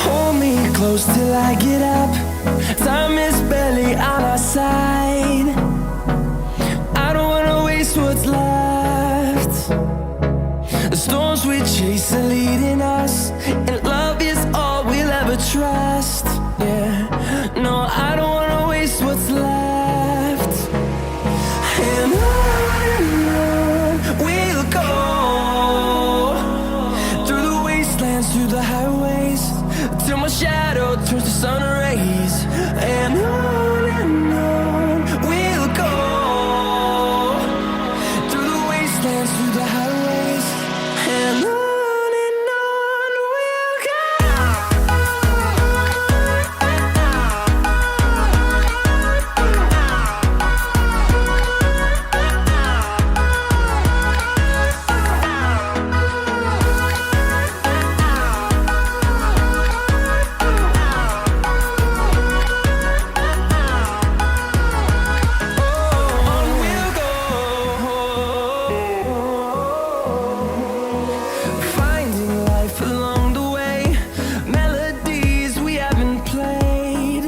Hold me close till I get up. Time is barely on our side. I don't wanna waste what's left. The storms we chase are leading us, and love is all we'll ever trust. Yeah, no, I don't wanna waste what's left. And on we'll go, through the wastelands, through the highways, till my shadow turns to sun rays. And on we'll go, through the wastelands, through the highways, and on we'll go. Finding life along the way, melodies we haven't played.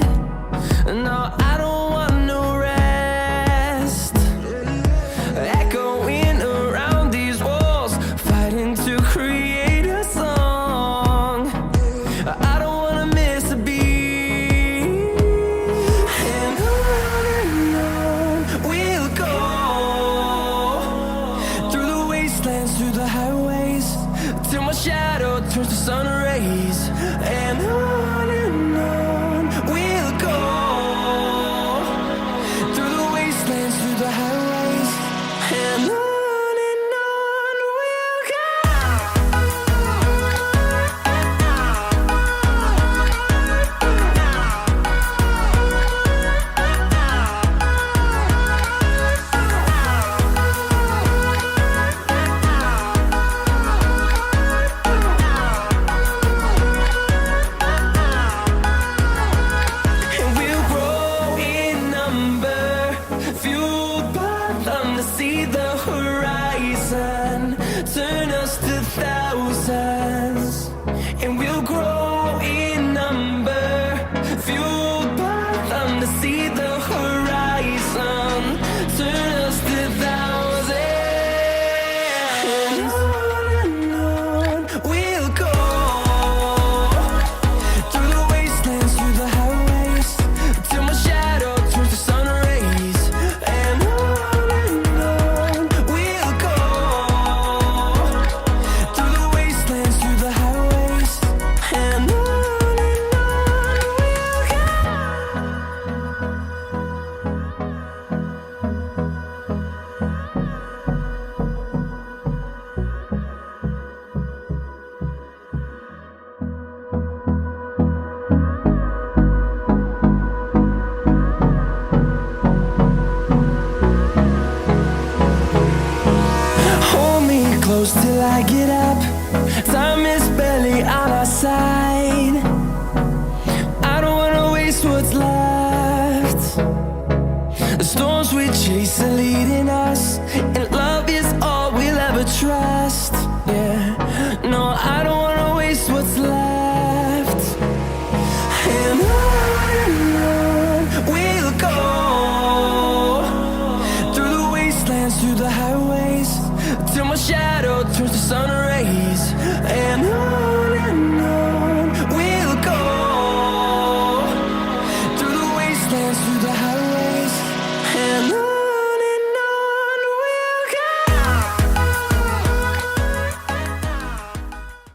No, I don't want no rest. Echoing around these walls, fighting to create a song. I don't wanna miss a beat. And on we'll go, through the wastelands, through the highways, till my shadow turns to sun rays. And on we'll go, through the wastelands, through the highways, and on we'll go. And we'll grow in number, fueled by them to see the horizon, turn us to thousands. And we'll grow in number, fueled by them to see the horizon, turn us to thousands. And on we'll go, through the wastelands, through the highways, till my shadow turns to sun rays. And on we'll go, through the wastelands, through the highways, and on we'll go. Hold me close till I get up. Time is